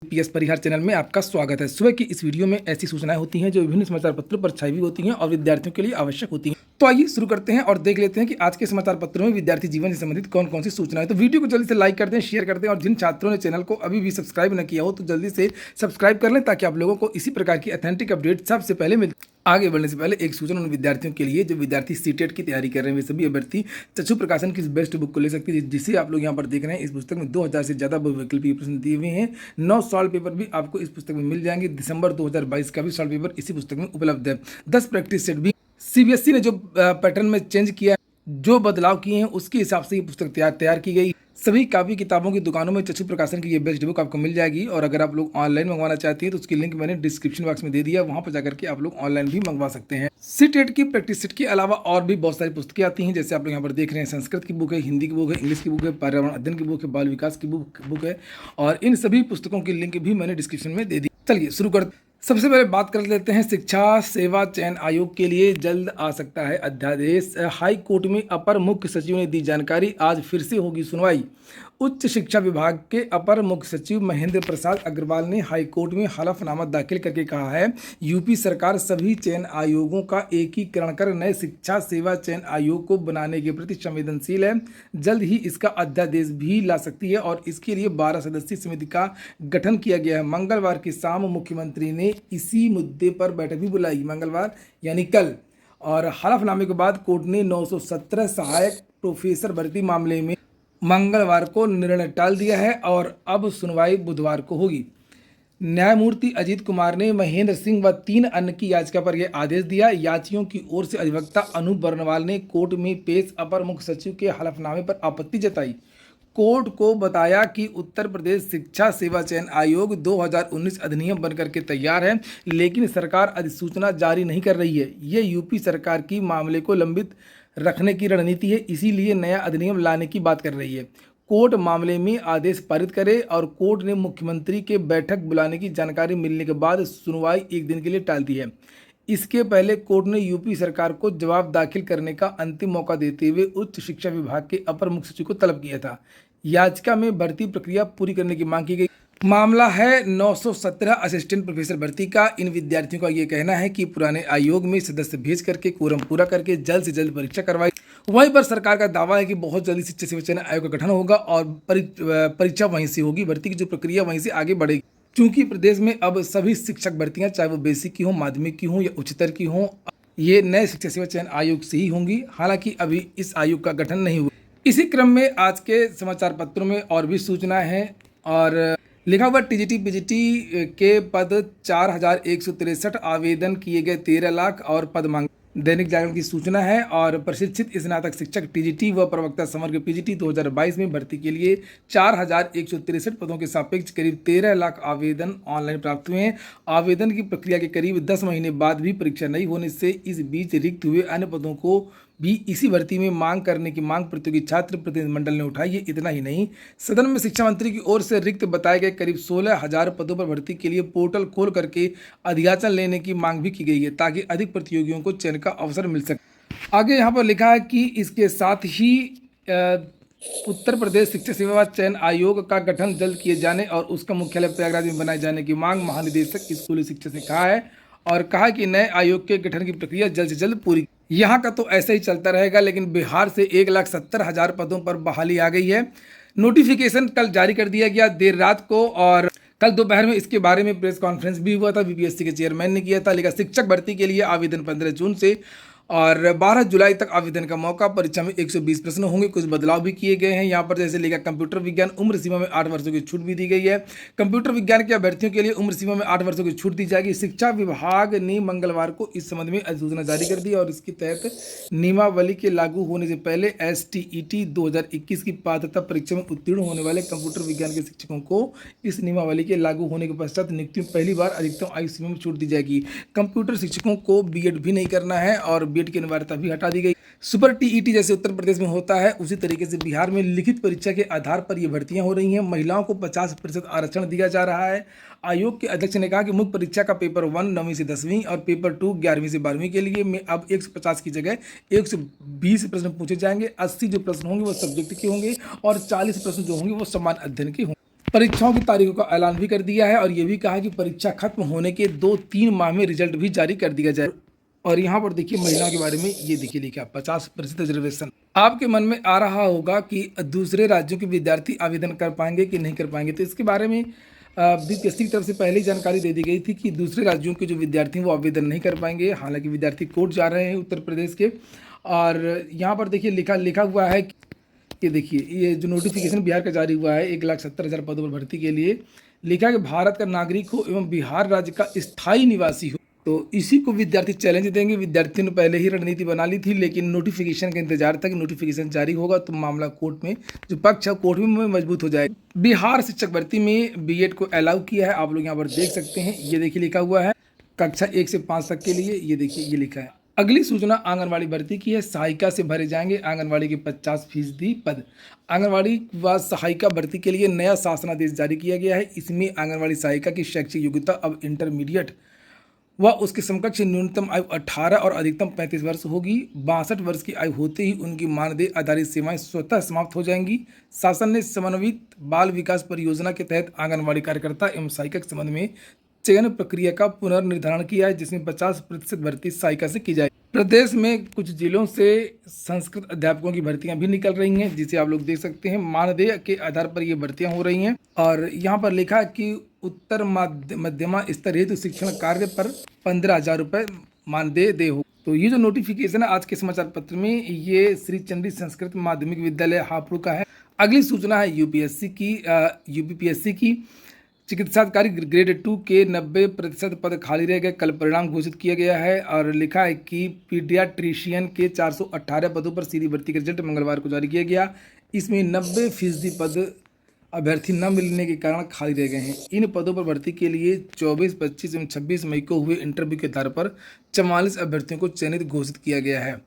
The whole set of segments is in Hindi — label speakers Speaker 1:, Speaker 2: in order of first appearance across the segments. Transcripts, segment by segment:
Speaker 1: पीएस परिहार चैनल में आपका स्वागत है। सुबह की इस वीडियो में ऐसी सूचनाएं होती हैं जो विभिन्न समाचार पत्रों पर छाई हुई होती हैं और विद्यार्थियों के लिए आवश्यक होती हैं। तो आइए शुरू करते हैं और देख लेते हैं कि आज के समाचार पत्रों में विद्यार्थी जीवन से संबंधित कौन कौन सी सूचनाएं। तो वीडियो को जल्दी से लाइक कर दें, शेयर कर दें और जिन छात्रों ने चैनल को अभी भी सब्सक्राइब न किया हो तो जल्दी से सब्सक्राइब कर लें ताकि आप लोगों को इसी प्रकार की ऑथेंटिक अपडेट सबसे पहले मिल। आगे बढ़ने से पहले एक सूचना उन विद्यार्थियों के लिए जो विद्यार्थी सीटेट की तैयारी कर रहे हैं। वे सभी अभ्यर्थी चक्षु प्रकाशन की इस बेस्ट बुक को ले सकते हैं जिसे आप लोग यहाँ पर देख रहे हैं। इस पुस्तक में 2000 से ज़्यादा बहुविकल्पीय प्रश्न दिए हुए हैं। 9 सॉल्व पेपर भी आपको इस पुस्तक में मिल जाएंगे। दिसंबर 2022 का भी सॉल्व पेपर इसी पुस्तक में उपलब्ध है। 10 प्रैक्टिस सेट भी सीबीएसई ने जो पैटर्न में चेंज किया, जो बदलाव किए हैं उसके हिसाब से ये पुस्तक तैयार की गई। सभी कापी किताबों की दुकानों में चक्षु प्रकाशन की ये बेस्ट बुक आपको मिल जाएगी। और अगर आप लोग ऑनलाइन मंगवाना चाहते हैं तो उसकी लिंक मैंने डिस्क्रिप्शन बॉक्स में दे दिया, वहां पर जाकर के आप लोग ऑनलाइन भी मंगवा सकते हैं। सीटेट की प्रैक्टिस सेट के अलावा और भी बहुत सारी पुस्तकें आती हैं, जैसे आप लोग यहाँ पर देख रहे हैं। संस्कृत की बुक है, हिंदी की बुक है, इंग्लिश की बुक है, पर्यावरण अध्ययन की बुक है, बाल विकास की बुक है और इन सभी पुस्तकों की लिंक भी मैंने डिस्क्रिप्शन में दे दी। चलिए शुरू कर। सबसे पहले बात कर लेते हैं शिक्षा सेवा चयन आयोग के लिए जल्द आ सकता है अध्यादेश। हाई कोर्ट में अपर मुख्य सचिव ने दी जानकारी, आज फिर से होगी सुनवाई। उच्च शिक्षा विभाग के अपर मुख्य सचिव महेंद्र प्रसाद अग्रवाल ने हाई कोर्ट में हलफनामा दाखिल करके कहा है, यूपी सरकार सभी चयन आयोगों का एकीकरण कर नए शिक्षा सेवा चयन आयोग को बनाने के प्रति संवेदनशील है। जल्द ही इसका अध्यादेश भी ला सकती है और इसके लिए 12 सदस्यीय समिति का गठन किया गया है। मंगलवार की शाम मुख्यमंत्री ने इसी मुद्दे पर बैठक भी बुलाई, मंगलवार यानी कल। और हलफनामे के बाद कोर्ट ने 917 सहायक प्रोफेसर भर्ती मामले में मंगलवार को निर्णय टाल दिया है और अब सुनवाई बुधवार को होगी। न्यायमूर्ति अजीत कुमार ने महेंद्र सिंह व 3 अन्य की याचिका पर यह आदेश दिया। याचियों की ओर से अधिवक्ता अनूप बर्नवाल ने कोर्ट में पेश अपर मुख्य सचिव के हलफनामे पर आपत्ति जताई। कोर्ट को बताया कि उत्तर प्रदेश शिक्षा सेवा चयन आयोग 2019 अधिनियम बनकर के तैयार है, लेकिन सरकार अधिसूचना जारी नहीं कर रही है। ये यूपी सरकार की मामले को लंबित रखने की रणनीति है, इसीलिए नया अधिनियम लाने की बात कर रही है। कोर्ट मामले में आदेश पारित करे और कोर्ट ने मुख्यमंत्री के बैठक बुलाने की जानकारी मिलने के बाद सुनवाई एक दिन के लिए टाल दी है। इसके पहले कोर्ट ने यूपी सरकार को जवाब दाखिल करने का अंतिम मौका देते हुए उच्च शिक्षा विभाग के अपर मुख्य सचिव को तलब किया था। याचिका में भर्ती प्रक्रिया पूरी करने की मांग की गई। मामला है 917 असिस्टेंट प्रोफेसर भर्ती का। इन विद्यार्थियों का ये कहना है कि पुराने आयोग में सदस्य भेज करके कोरम पूरा करके जल्द से जल्द परीक्षा करवाई। वहीं पर सरकार का दावा है कि बहुत जल्दी शिक्षा सेवा चयन आयोग का गठन होगा और परीक्षा वहीं से होगी। भर्ती की जो प्रक्रिया वहीं से आगे बढ़ेगी, क्योंकि प्रदेश में अब सभी शिक्षक भर्तियां, चाहे वो बेसिक की हो, माध्यमिक की हो या उच्चतर की हो, ये नए शिक्षा सेवा चयन आयोग से ही होंगी। हालांकि अभी इस आयोग का गठन नहीं हुआ। इसी क्रम में आज के समाचार पत्रों में और भी सूचना है और लिखा हुआ टीजीटी पीजीटी के पद 4163, आवेदन किए गए 13 लाख और पद मांगे। दैनिक जागरण की सूचना है और प्रशिक्षित स्नातक शिक्षक टीजीटी व प्रवक्ता समग्र पीजीटी 2022 में भर्ती के लिए 4163 पदों के सापेक्ष करीब 13 लाख आवेदन ऑनलाइन प्राप्त हुए हैं। आवेदन की प्रक्रिया के करीब 10 महीने बाद भी परीक्षा नहीं होने से इस बीच रिक्त हुए अन्य पदों को भी इसी भर्ती में मांग करने की मांग प्रतियोगी छात्र प्रतिनिधिमंडल ने उठाई है। इतना ही नहीं, सदन में शिक्षा मंत्री की ओर से रिक्त बताए गए करीब 16,000 पदों पर भर्ती के लिए पोर्टल खोल करके अधियाचन लेने की मांग भी की गई है ताकि अधिक प्रतियोगियों को चयन का अवसर मिल सके। आगे यहाँ पर लिखा है कि इसके साथ ही उत्तर प्रदेश शिक्षा सेवा चयन आयोग का गठन जल्द किए जाने और उसका मुख्यालय प्रयागराज में बनाए जाने की मांग महानिदेशक स्कूली शिक्षा से कहा है और कहा कि नए आयोग के गठन की प्रक्रिया जल्द से जल्द पूरी। यहाँ का तो ऐसा ही चलता रहेगा, लेकिन बिहार से 1,70,000 पदों पर बहाली आ गई है। नोटिफिकेशन कल जारी कर दिया गया देर रात को और कल दोपहर में इसके बारे में प्रेस कॉन्फ्रेंस भी हुआ था। बीपीएससी के चेयरमैन ने किया था। लिखा शिक्षक भर्ती के लिए आवेदन 15 जून से और 12 जुलाई तक आवेदन का मौका। परीक्षा में 120 प्रश्न होंगे। कुछ बदलाव भी किए गए हैं यहाँ पर, जैसे लिखा कंप्यूटर विज्ञान उम्र सीमा में 8 वर्षों की छूट भी दी गई है। कंप्यूटर विज्ञान के अभ्यर्थियों के लिए उम्र सीमा में 8 वर्षों की छूट दी जाएगी। शिक्षा विभाग ने मंगलवार को इस संबंध में अधिसूचना जारी कर दी और इसके तहत नियमावली के लागू होने से पहले STET 2021 की पात्रता परीक्षा में उत्तीर्ण होने वाले कंप्यूटर विज्ञान के शिक्षकों को इस नियमावली के लागू होने के पश्चात नियुक्ति में पहली बार अधिकतम आयु सीमा में छूट दी जाएगी। कंप्यूटर शिक्षकों को बीएड भी नहीं करना है और बीएड की अनिवार्यता भी हटा दी गई। सुपर टीईटी जैसे उत्तर प्रदेश में होता है उसी तरीके से बिहार में लिखित परीक्षा के आधार पर ये भर्तियां हो रही हैं। महिलाओं को 50% आरक्षण दिया जा रहा है। आयोग के अध्यक्ष ने कहा कि मुख्य परीक्षा का पेपर 1 9वीं से 10वीं और पेपर 2 11वीं से 12वीं के लिए में अब 150 की जगह 120 प्रश्न पूछे जाएंगे। 80 जो प्रश्न होंगे वो सब्जेक्ट के होंगे और 40 प्रश्न जो होंगे वो समान अध्ययन के होंगे। परीक्षाओं की तारीखों का ऐलान भी कर दिया है और ये भी कहा कि परीक्षा खत्म होने के 2-3 माह में रिजल्ट भी जारी कर दिया जाए। और यहाँ पर देखिए महिलाओं के बारे में ये देखिए लिखा 50% रिजर्वेशन। आपके मन में आ रहा होगा कि दूसरे राज्यों के विद्यार्थी आवेदन कर पाएंगे कि नहीं कर पाएंगे, तो इसके बारे में बीपीएससी की तरफ से पहले ही जानकारी दे दी गई थी कि दूसरे राज्यों के जो विद्यार्थी हैं वो आवेदन नहीं कर पाएंगे। हालांकि विद्यार्थी कोर्ट जा रहे हैं उत्तर प्रदेश के, और यहाँ पर देखिए लिखा हुआ है कि देखिए ये जो नोटिफिकेशन बिहार का जारी हुआ है 1,70,000 पदों पर भर्ती के लिए, लिखा है कि भारत का नागरिक हो एवं बिहार राज्य का स्थायी निवासी हो। तो इसी को विद्यार्थी चैलेंज देंगे। विद्यार्थियों ने पहले ही रणनीति बना ली थी, लेकिन नोटिफिकेशन का इंतजार था कि नोटिफिकेशन जारी होगा तो मामला कोर्ट में जो पक्ष है कोर्ट में मजबूत हो जाएगा। बिहार शिक्षक भर्ती में बीएड को अलाउ किया है, आप लोग यहाँ पर देख सकते हैं। ये देखिए लिखा हुआ है कक्षा 1 से 5 तक के लिए। ये देखिए ये लिखा है। अगली सूचना आंगनवाड़ी भर्ती की है। सहायिका से भरे जाएंगे आंगनवाड़ी के 50% पद। आंगनवाड़ी व सहायिका भर्ती के लिए नया शासनादेश जारी किया गया है। इसमें आंगनवाड़ी सहायिका की शैक्षिक योग्यता अब इंटरमीडिएट व उसके समकक्ष न्यूनतम आयु 18 और अधिकतम 35 वर्ष होगी। 62 वर्ष की आयु होते ही उनकी मानदेय आधारित सेवाएं स्वतः समाप्त हो जाएंगी। शासन ने समन्वित बाल विकास परियोजना के तहत आंगनवाड़ी कार्यकर्ता एवं सहायिका के संबंध में चयन प्रक्रिया का पुनर्निर्धारण किया है, जिसमें 50% भर्ती सहायिका से की जाए। प्रदेश में कुछ जिलों से संस्कृत अध्यापकों की भर्तियां भी निकल रही हैं, जिसे आप लोग देख सकते हैं। मानदेय के आधार पर ये भर्तियां हो रही हैं और यहाँ पर लिखा कि उत्तर मध्यमा स्तर हेतु शिक्षण कार्य पर 15,000 रुपये मानदेय दे हो। तो ये जो नोटिफिकेशन है आज के समाचार पत्र में, ये श्री चंडी संस्कृत माध्यमिक विद्यालय हापुड़ का है। अगली सूचना है यूपीपीएससी की। चिकित्सा अधिकारी ग्रेड 2 के 90% पद खाली रह गए, कल परिणाम घोषित किया गया है। और लिखा है कि पीडियाट्रिशियन के 418 पदों पर सीधी भर्ती का रिजल्ट मंगलवार को जारी किया गया। इसमें 90% पद अभ्यर्थी न मिलने के कारण खाली रह गए हैं। इन पदों पर भर्ती के लिए 24, 25 एवं 26 मई को हुए इंटरव्यू के आधार पर 44 अभ्यर्थियों को चयनित घोषित किया गया है।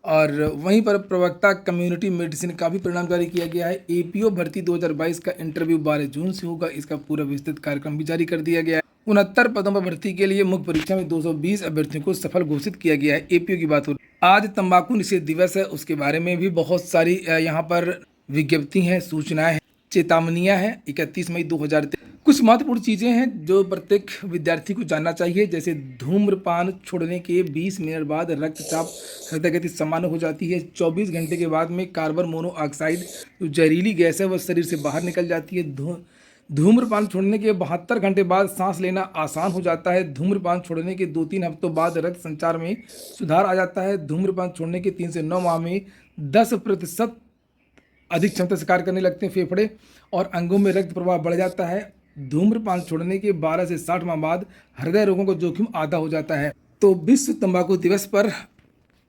Speaker 1: और वहीं पर प्रवक्ता कम्युनिटी मेडिसिन का भी परिणाम जारी किया गया है। एपीओ भर्ती 2022 का इंटरव्यू 12 जून से होगा। इसका पूरा विस्तृत कार्यक्रम भी जारी कर दिया गया है। 69 पदों पर भर्ती के लिए मुख्य परीक्षा में 220 अभ्यर्थियों को सफल घोषित किया गया है। एपीओ की बात हो रही है। आज तंबाकू निषेध दिवस है, उसके बारे में भी बहुत सारी यहाँ पर विज्ञप्ति हैं, सूचनाएं हैं, चेतावनियां हैं। 31 मई 2023 कुछ महत्वपूर्ण चीज़ें हैं जो प्रत्येक विद्यार्थी को जानना चाहिए, जैसे धूम्रपान छोड़ने के 20 मिनट बाद रक्तचाप हृदय गति सामान्य हो जाती है। 24 घंटे के बाद में कार्बन मोनोऑक्साइड जो जहरीली गैस है वह शरीर से बाहर निकल जाती है। धूम्रपान छोड़ने के 72 घंटे बाद सांस लेना आसान हो जाता है। धूम्रपान छोड़ने के 2-3 हफ्तों बाद रक्त संचार में सुधार आ जाता है। धूम्रपान छोड़ने के 3 से 9 माह में 10% अधिक क्षमता से कार्य करने लगते हैं फेफड़े और अंगों में रक्त प्रवाह बढ़ जाता है। धूम्रपान छोड़ने के 12 से 60 माह बाद हृदय रोगों का जोखिम आधा हो जाता है। तो विश्व तंबाकू दिवस पर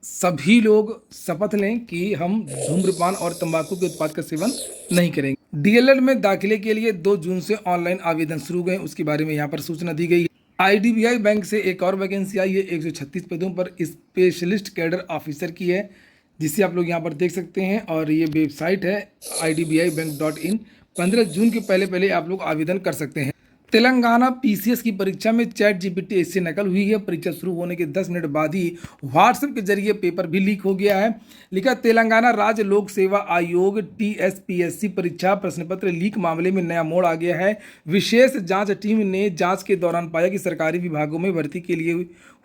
Speaker 1: सभी लोग शपथ लें कि हम धूम्रपान और तंबाकू के उत्पाद का सेवन नहीं करेंगे। डीएलएड में दाखिले के लिए 2 जून से ऑनलाइन आवेदन शुरू हुए, उसके बारे में यहाँ पर सूचना दी गई है। आईडीबीआई बैंक से एक और वैकेंसी आई है 136 पदों पर स्पेशलिस्ट कैडर ऑफिसर की है, जिसे आप लोग यहाँ पर देख सकते हैं। और ये वेबसाइट है idbibank.in। 15 जून के पहले आप लोग आवेदन कर सकते हैं। तेलंगाना पीसीएस की परीक्षा में चैट जीपीटी से नकल हुई है। परीक्षा शुरू होने के 10 मिनट बाद ही व्हाट्सएप के जरिए पेपर भी लीक हो गया है। लिखा तेलंगाना राज्य लोक सेवा आयोग टीएसपीएससी परीक्षा प्रश्न पत्र लीक मामले में नया मोड़ आ गया है। विशेष जांच टीम ने जांच के दौरान पाया कि सरकारी विभागों में भर्ती के लिए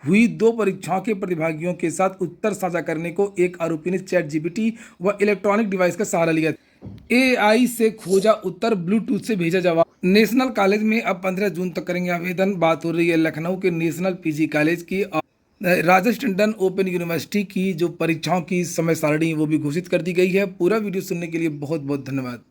Speaker 1: हुई 2 परीक्षाओं के प्रतिभागियों के साथ उत्तर साझा करने को एक आरोपी ने चैट जीपीटी व इलेक्ट्रॉनिक डिवाइस का सहारा लिया। एआई से खोजा उत्तर, ब्लूटूथ से भेजा जवाब। नेशनल कॉलेज में अब 15 जून तक करेंगे आवेदन। बात हो रही है लखनऊ के नेशनल पीजी कॉलेज की। राजेश टंडन ओपन यूनिवर्सिटी की जो परीक्षाओं की समय सारणी वो भी घोषित कर दी गई है। पूरा वीडियो सुनने के लिए बहुत बहुत धन्यवाद।